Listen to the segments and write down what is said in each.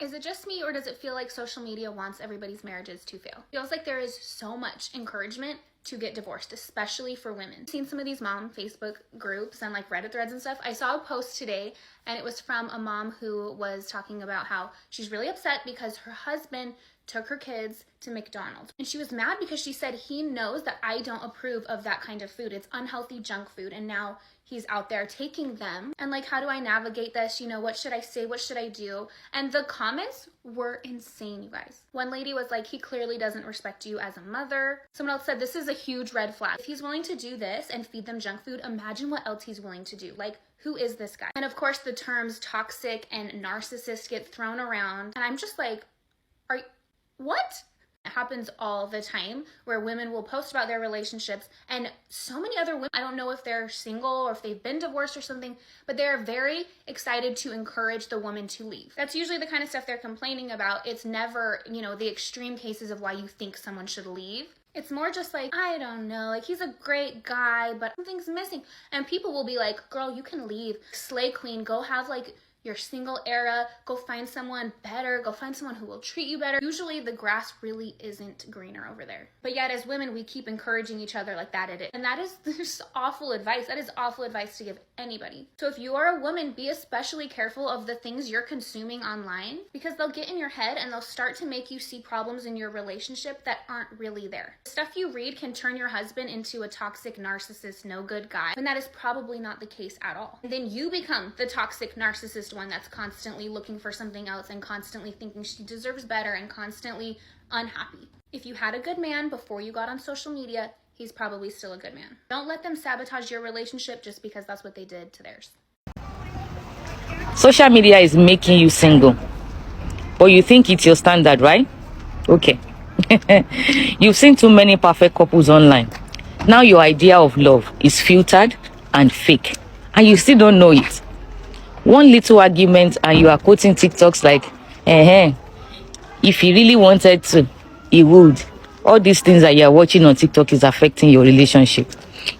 Is it just me, or does it feel like social media wants everybody's marriages to fail? It feels like there is so much encouragement to get divorced, especially for women. I've seen some of these mom Facebook groups and like Reddit threads and stuff. I saw a post today and it was from a mom who was talking about how she's really upset because her husband took her kids to McDonald's. And she was mad because she said, he knows that I don't approve of that kind of food. It's unhealthy junk food. And now he's out there taking them. And like, how do I navigate this? You know, what should I say? What should I do? And the comments were insane, you guys. One lady was like, he clearly doesn't respect you as a mother. Someone else said, this is a huge red flag. If he's willing to do this and feed them junk food, imagine what else he's willing to do. Like, who is this guy? And of course, the terms toxic and narcissist get thrown around. And I'm just like, what? It happens all the time where women will post about their relationships, and so many other women, I don't know if they're single or if they've been divorced or something, but they're very excited to encourage the woman to leave. That's usually the kind of stuff they're complaining about. It's never, you know, the extreme cases of why you think someone should leave. It's more just like, I don't know, like he's a great guy, but something's missing. And people will be like, girl, you can leave, slay queen, go have like your single era, go find someone better, go find someone who will treat you better. Usually the grass really isn't greener over there. But yet as women, we keep encouraging each other like that it is. And that is just awful advice. That is awful advice to give anybody. So if you are a woman, be especially careful of the things you're consuming online, because they'll get in your head and they'll start to make you see problems in your relationship that aren't really there. The stuff you read can turn your husband into a toxic narcissist, no good guy, when that is probably not the case at all. And then you become the toxic narcissist one that's constantly looking for something else and constantly thinking she deserves better and constantly unhappy. If you had a good man before you got on social media, he's probably still a good man. Don't let them sabotage your relationship just because that's what they did to theirs. Social media is making you single, but you think it's your standard, right? Okay. You've seen too many perfect couples online. Now your idea of love is filtered and fake, and you still don't know it. One little argument and you are quoting TikToks like, if he really wanted to, he would. All these things that you are watching on TikTok is affecting your relationship.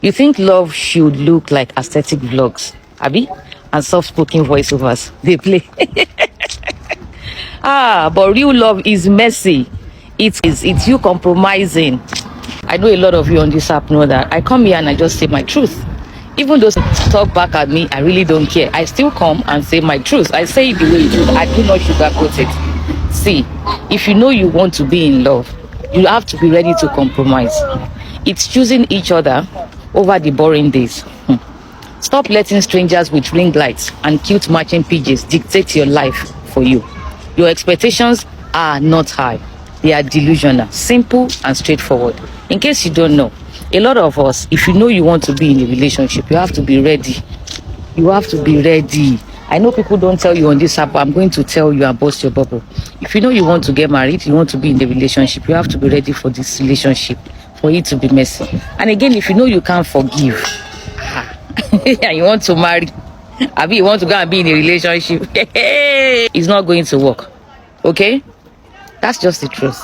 You think love should look like aesthetic vlogs, Abby, and soft-spoken voiceovers they play. But real love is messy. It's you compromising. I know a lot of you on this app know that I come here and I just say my truth. Even those talk back at me, I really don't care. I still come and say my truth. I say it the way it is. I do not sugarcoat it. See, if you know you want to be in love, you have to be ready to compromise. It's choosing each other over the boring days. Stop letting strangers with ring lights and cute matching pages dictate your life for you. Your expectations are not high. They are delusional, simple and straightforward. In case you don't know, a lot of us, if you know you want to be in a relationship, you have to be ready. You have to be ready. I know people don't tell you on this app, but I'm going to tell you and burst your bubble. If you know you want to get married, you want to be in a relationship, you have to be ready for this relationship, for it to be messy. And again, if you know you can't forgive, and you want to marry, I mean, you want to go and be in a relationship, it's not going to work. Okay? That's just the truth.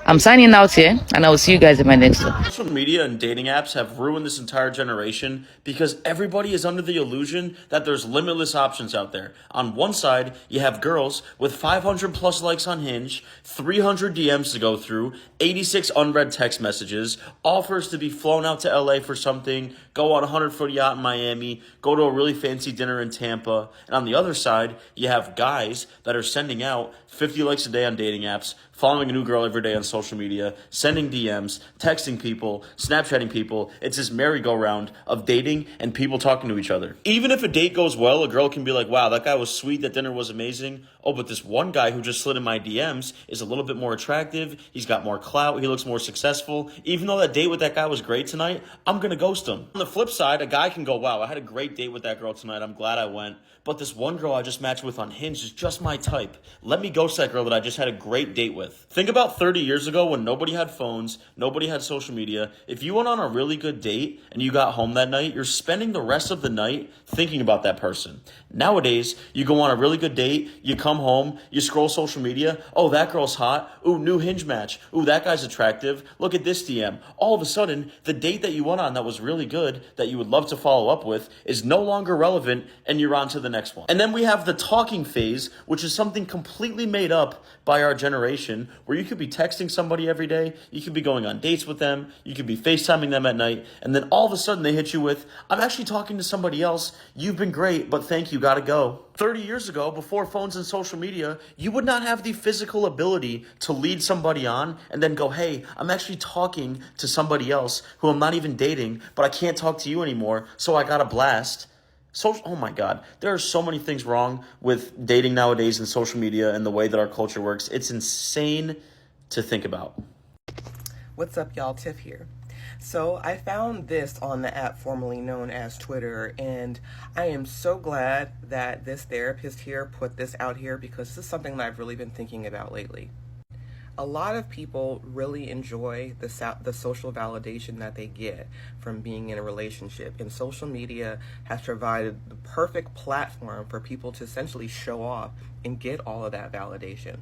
I'm signing out here, and I will see you guys in my next one. Social media and dating apps have ruined this entire generation because everybody is under the illusion that there's limitless options out there. On one side, you have girls with 500 plus likes on Hinge, 300 DMs to go through, 86 unread text messages, offers to be flown out to LA for something, go on a 100-foot yacht in Miami, go to a really fancy dinner in Tampa. And on the other side, you have guys that are sending out 50 likes a day on dating apps, following a new girl every day on social media, sending DMs, texting people, Snapchatting people. It's this merry-go-round of dating and people talking to each other. Even if a date goes well, a girl can be like, wow, that guy was sweet, that dinner was amazing. Oh, but this one guy who just slid in my DMs is a little bit more attractive. He's got more clout. He looks more successful. Even though that date with that guy was great tonight, I'm going to ghost him. On the flip side, a guy can go, wow, I had a great date with that girl tonight. I'm glad I went. But this one girl I just matched with on Hinge is just my type. Let me ghost that girl that I just had a great date with. Think about 30 years ago when nobody had phones, nobody had social media, if you went on a really good date and you got home that night, you're spending the rest of the night thinking about that person. Nowadays, you go on a really good date, you come home, you scroll social media, oh, that girl's hot, ooh, new Hinge match, ooh, that guy's attractive, look at this DM. All of a sudden, the date that you went on that was really good, that you would love to follow up with, is no longer relevant, and you're on to the next one. And then we have the talking phase, which is something completely made up by our generation, where you could be texting somebody every day, you could be going on dates with them, you could be FaceTiming them at night, and then all of a sudden they hit you with, I'm actually talking to somebody else, you've been great, but thank you, gotta go. 30 years ago, before phones and social media, you would not have the physical ability to lead somebody on and then go, hey, I'm actually talking to somebody else who I'm not even dating, but I can't talk to you anymore, so I got a blast. Oh my God, there are so many things wrong with dating nowadays and social media and the way that our culture works. It's insane to think about. What's up, y'all? Tiff here. So I found this on the app formerly known as Twitter, and I am so glad that this therapist here put this out here, because this is something that I've really been thinking about lately. A lot of people really enjoy the social validation that they get from being in a relationship, and social media has provided the perfect platform for people to essentially show off and get all of that validation.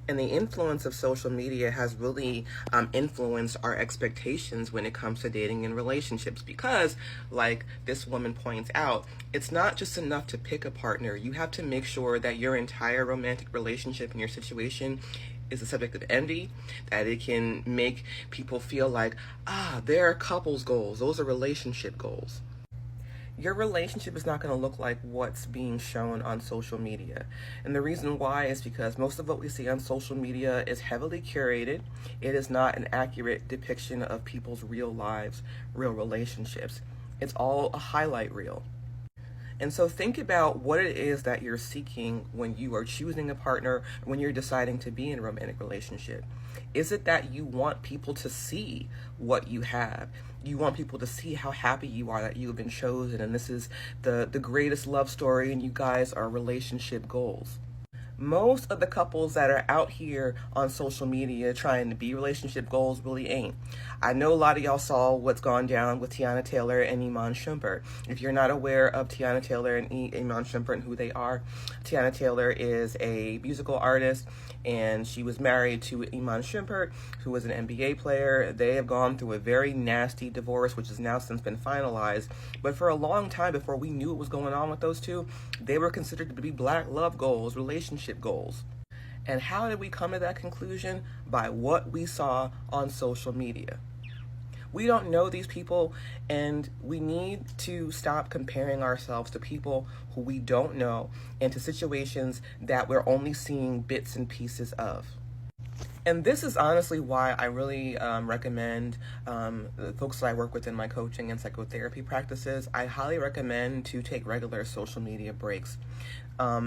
And the influence of social media has really influenced our expectations when it comes to dating and relationships, because, like this woman points out, it's not just enough to pick a partner. You have to make sure that your entire romantic relationship and your situation is a subject of envy, that it can make people feel like, there are couples goals, those are relationship goals. Your relationship is not going to look like what's being shown on social media. And the reason why is because most of what we see on social media is heavily curated. It is not an accurate depiction of people's real lives, real relationships. It's all a highlight reel. And so think about what it is that you're seeking when you are choosing a partner, when you're deciding to be in a romantic relationship. Is it that you want people to see what you have? You want people to see how happy you are that you have been chosen, and this is the greatest love story, and you guys are relationship goals. Most of the couples that are out here on social media trying to be relationship goals really ain't. I know a lot of y'all saw what's gone down with Teyana Taylor and Iman Shumpert. If you're not aware of Teyana Taylor and Iman Shumpert and who they are, Teyana Taylor is a musical artist, and she was married to Iman Shumpert, who was an NBA player. They have gone through a very nasty divorce, which has now since been finalized. But for a long time, before we knew what was going on with those two, they were considered to be black love goals, relationship goals. And how did we come to that conclusion? By what we saw on social media. We don't know these people, and we need to stop comparing ourselves to people who we don't know and to situations that we're only seeing bits and pieces of. And this is honestly why I really recommend the folks that I work with in my coaching and psychotherapy practices. I highly recommend to take regular social media breaks,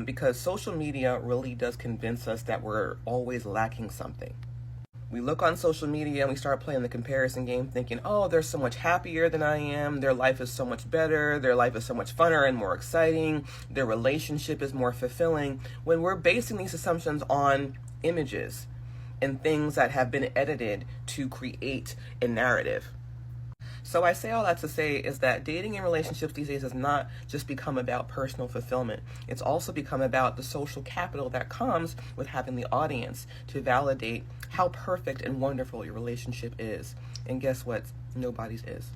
because social media really does convince us that we're always lacking something. We look on social media and we start playing the comparison game thinking, oh, they're so much happier than I am. Their life is so much better. Their life is so much funner and more exciting. Their relationship is more fulfilling. When we're basing these assumptions on images and things that have been edited to create a narrative. So I say all that to say is that dating and relationships these days has not just become about personal fulfillment. It's also become about the social capital that comes with having the audience to validate how perfect and wonderful your relationship is. And guess what? Nobody's is.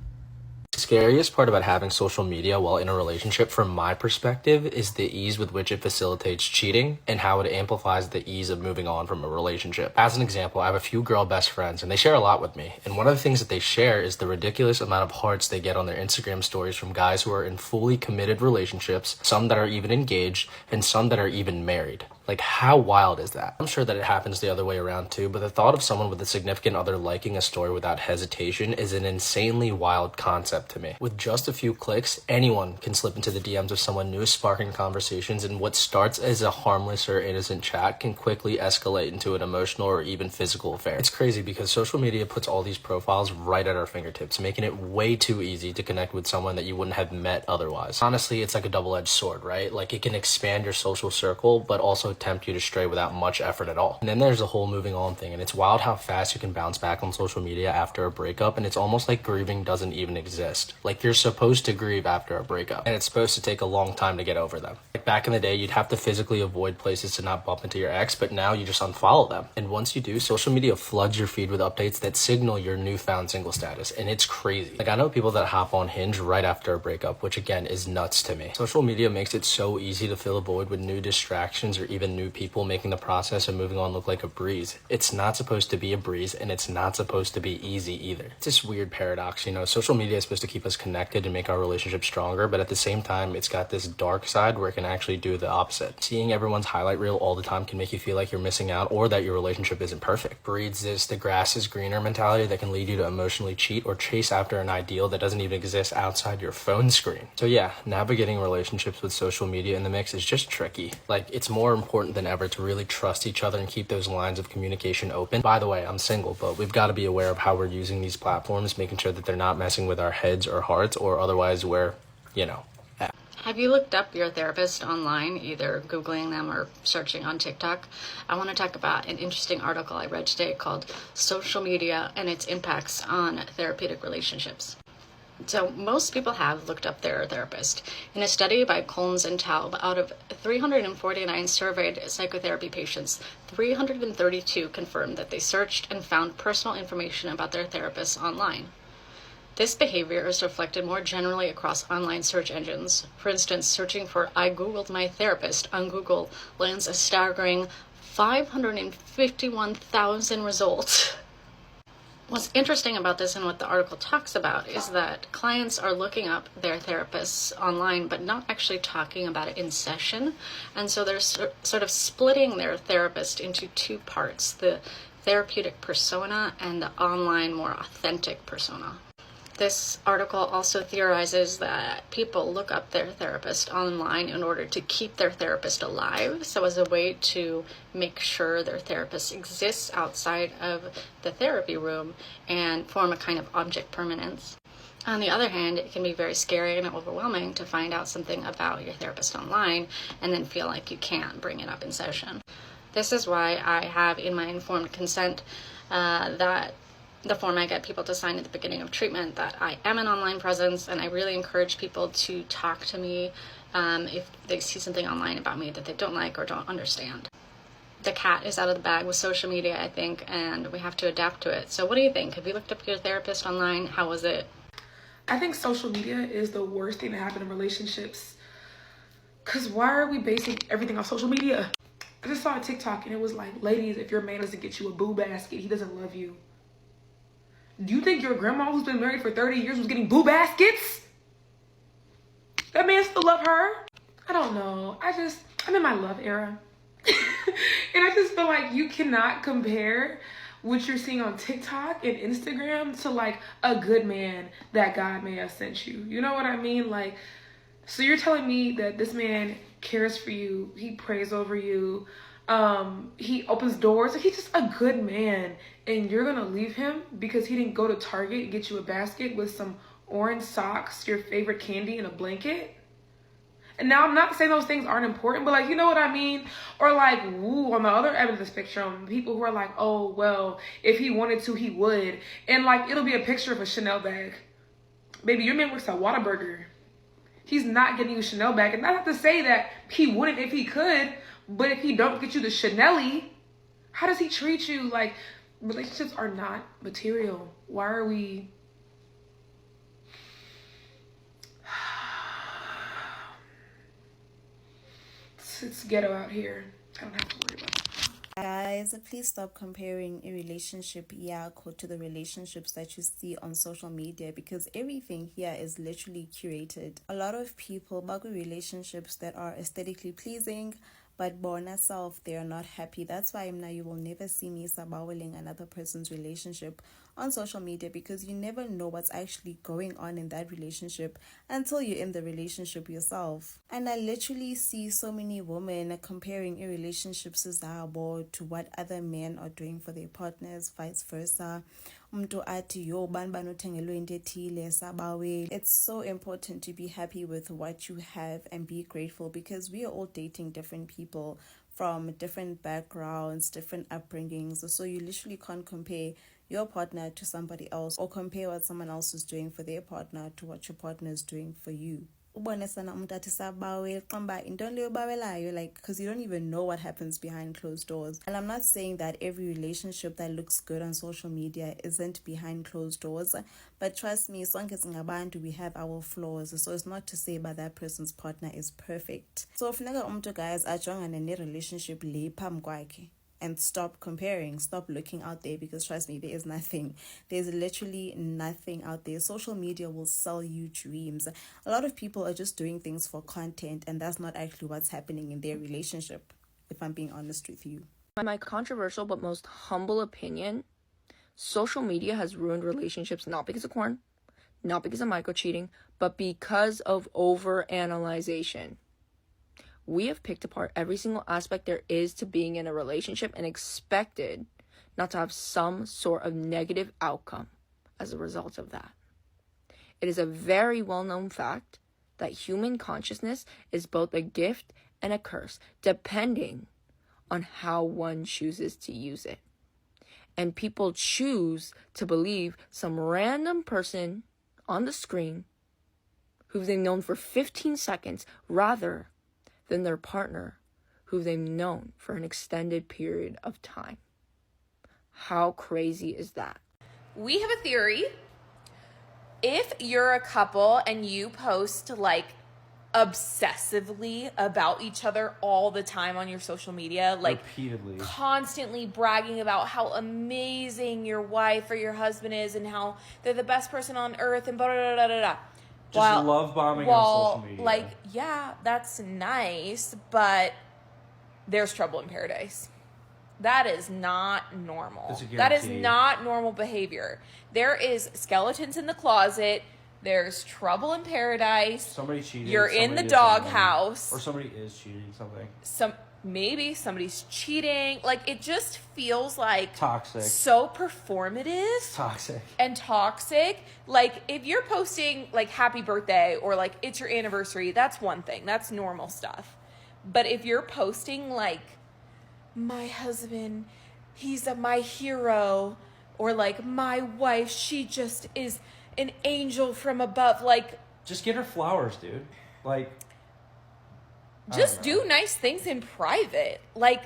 The scariest part about having social media while in a relationship, from my perspective, is the ease with which it facilitates cheating and how it amplifies the ease of moving on from a relationship. As an example, I have a few girl best friends and they share a lot with me. And one of the things that they share is the ridiculous amount of hearts they get on their Instagram stories from guys who are in fully committed relationships, some that are even engaged, and some that are even married. Like, how wild is that? I'm sure that it happens the other way around too, but the thought of someone with a significant other liking a story without hesitation is an insanely wild concept to me. With just a few clicks, anyone can slip into the DMs of someone new, sparking conversations, and what starts as a harmless or innocent chat can quickly escalate into an emotional or even physical affair. It's crazy because social media puts all these profiles right at our fingertips, making it way too easy to connect with someone that you wouldn't have met otherwise. Honestly, it's like a double-edged sword, right? Like, it can expand your social circle, but also tempt you to stray without much effort at all. And then there's the whole moving on thing, and it's wild how fast you can bounce back on social media after a breakup, and it's almost like grieving doesn't even exist. Like, you're supposed to grieve after a breakup, and it's supposed to take a long time to get over them. Like, back in the day, you'd have to physically avoid places to not bump into your ex, but now you just unfollow them. And once you do, social media floods your feed with updates that signal your newfound single status, and it's crazy. Like, I know people that hop on Hinge right after a breakup, which again is nuts to me. Social media makes it so easy to fill a void with new distractions or even new people, making the process of moving on look like a breeze. It's not supposed to be a breeze, and it's not supposed to be easy either. It's this weird paradox, you know, social media is supposed to keep us connected and make our relationship stronger, but at the same time, it's got this dark side where it can actually do the opposite. Seeing everyone's highlight reel all the time can make you feel like you're missing out or that your relationship isn't perfect. Breeds this the grass is greener mentality that can lead you to emotionally cheat or chase after an ideal that doesn't even exist outside your phone screen. So yeah, navigating relationships with social media in the mix is just tricky. Like, it's more important than ever to really trust each other and keep those lines of communication open. By the way, I'm single, but we've got to be aware of how we're using these platforms, making sure that they're not messing with our heads or hearts, or otherwise we're, you know, Have you looked up your therapist online, either Googling them or searching on TikTok? I want to talk about an interesting article I read today called Social Media and Its Impacts on Therapeutic Relationships. So most people have looked up their therapist. In a study by Collins and Taub, out of 349 surveyed psychotherapy patients, 332 confirmed that they searched and found personal information about their therapists online. This behavior is reflected more generally across online search engines. For instance, searching for "I Googled my therapist" on Google lands a staggering 551,000 results. What's interesting about this and what the article talks about is that clients are looking up their therapists online but not actually talking about it in session. And so they're sort of splitting their therapist into two parts, the therapeutic persona and the online, more authentic persona. This article also theorizes that people look up their therapist online in order to keep their therapist alive, so as a way to make sure their therapist exists outside of the therapy room and form a kind of object permanence. On the other hand, it can be very scary and overwhelming to find out something about your therapist online and then feel like you can't bring it up in session. This is why I have in my informed consent that the form I get people to sign at the beginning of treatment that I am an online presence, and I really encourage people to talk to me if they see something online about me that they don't like or don't understand. The cat is out of the bag with social media, I think, and we have to adapt to it. So what do you think? Have you looked up your therapist online? How was it? I think social media is the worst thing to happen in relationships. Because why are we basing everything on social media? I just saw a TikTok and it was like, ladies, if your man doesn't get you a boo basket, he doesn't love you. Do you think your grandma who's been married for 30 years was getting boo baskets? That man still love her? I don't know. I'm in my love era. And I just feel like you cannot compare what you're seeing on TikTok and Instagram to like a good man that God may have sent you. You know what I mean? Like, so you're telling me that this man cares for you, he prays over you, he opens doors, he's just a good man, and you're gonna leave him because he didn't go to Target and get you a basket with some orange socks, your favorite candy, and a blanket? And now I'm not saying those things aren't important, but like, you know what I mean? Or like, woo, on the other end of the spectrum, people who are like, oh, well, if he wanted to, he would. And like, it'll be a picture of a Chanel bag. Baby, your man works at Whataburger. He's not getting you a Chanel bag. And not to say that he wouldn't if he could, but if he don't get you the Chanel-y, how does he treat you? Like, relationships are not material. Why are we... It's ghetto out here. I don't have to worry about it. Guys, please stop comparing a relationship yakho to the relationships that you see on social media, because everything here is literally curated. A lot of people bug relationships that are aesthetically pleasing, but bona self, they are not happy. That's why now you will never see me sabaweling another person's relationship on social media, because you never know what's actually going on in that relationship until you're in the relationship yourself. And I literally see so many women comparing a relationship to what other men are doing for their partners, vice versa. It's so important to be happy with what you have and be grateful, because we are all dating different people from different backgrounds, different upbringings. So you literally can't compare your partner to somebody else or compare what someone else is doing for their partner to what your partner is doing for you. Like, because you don't even know what happens behind closed doors. And I'm not saying that every relationship that looks good on social media isn't behind closed doors, but trust me, we have our flaws. So it's not to say that that person's partner is perfect. So if guys are in a relationship and stop comparing, stop looking out there, because trust me, there is nothing. There's literally nothing out there. Social media will sell you dreams. A lot of people are just doing things for content, and that's not actually what's happening in their relationship, if I'm being honest with you. My controversial but most humble opinion, social media has ruined relationships not because of porn, not because of micro-cheating, but because of over-analyzation. We have picked apart every single aspect there is to being in a relationship and expected not to have some sort of negative outcome as a result of that. It is a very well-known fact that human consciousness is both a gift and a curse, depending on how one chooses to use it. And people choose to believe some random person on the screen who they've known for 15 seconds rather than their partner who they've known for an extended period of time. How crazy is that? We have a theory. If you're a couple and you post like obsessively about each other all the time on your social media, like repeatedly, constantly bragging about how amazing your wife or your husband is and how they're the best person on earth and blah, blah, blah, blah, blah. Just love bombing on social media. Like, yeah, that's nice, but there's trouble in paradise. That is not normal. That is not normal behavior. There is skeletons in the closet. There's trouble in paradise. Somebody cheated. You're in the doghouse. Or somebody is cheating something. Maybe somebody's cheating. Like, it just feels like toxic. So performative. Toxic. And toxic. Like, if you're posting like happy birthday or like it's your anniversary, that's one thing. That's normal stuff. But if you're posting like my husband, he's my hero, or like my wife, she just is an angel from above, like, just get her flowers, dude. Like, just do nice things in private. Like,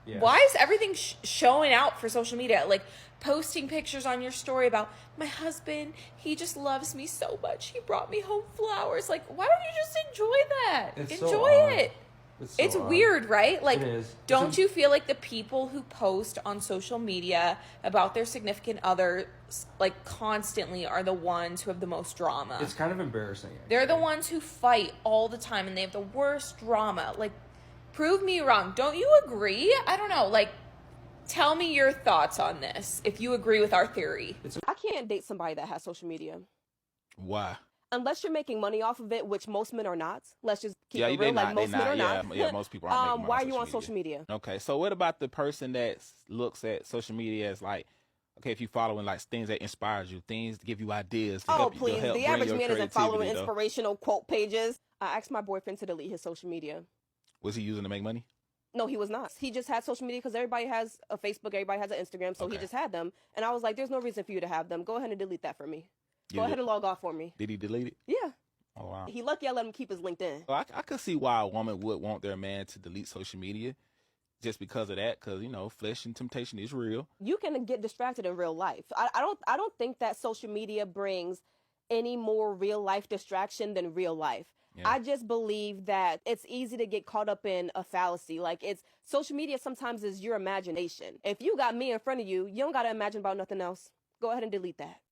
yes. Why is everything showing out for social media? Like, posting pictures on your story about my husband, he just loves me so much, he brought me home flowers. Like, why don't you just enjoy that? Enjoy it. It's weird, right? Like, it is. Don't you feel like the people who post on social media about their significant others, like, constantly are the ones who have the most drama? It's kind of embarrassing. Actually. They're the ones who fight all the time and they have the worst drama. Like, prove me wrong. Don't you agree? I don't know. Like, tell me your thoughts on this, if you agree with our theory. I can't date somebody that has social media. Why? Unless you're making money off of it, which most men are not. Let's just keep it they real. not, Like, most men are not. Yeah, most people aren't making money. Why are you on social media? Okay, so what about the person that looks at social media as like, okay, if you following like things that inspires you, things to give you ideas. To help please. help the average man isn't following though. Inspirational quote pages. I asked my boyfriend to delete his social media. Was he using to make money? No, he was not. He just had social media because everybody has a Facebook, everybody has an Instagram, so he just had them. And I was like, there's no reason for you to have them. Go ahead and delete that for me. Go ahead and log off for me. Did he delete it? Yeah. Oh, wow. He lucky I let him keep his LinkedIn. Well, I could see why a woman would want their man to delete social media just because of that, because, you know, flesh and temptation is real. You can get distracted in real life. I don't think that social media brings any more real life distraction than real life. Yeah. I just believe that it's easy to get caught up in a fallacy. Like, it's social media sometimes is your imagination. If you got me in front of you, you don't got to imagine about nothing else. Go ahead and delete that.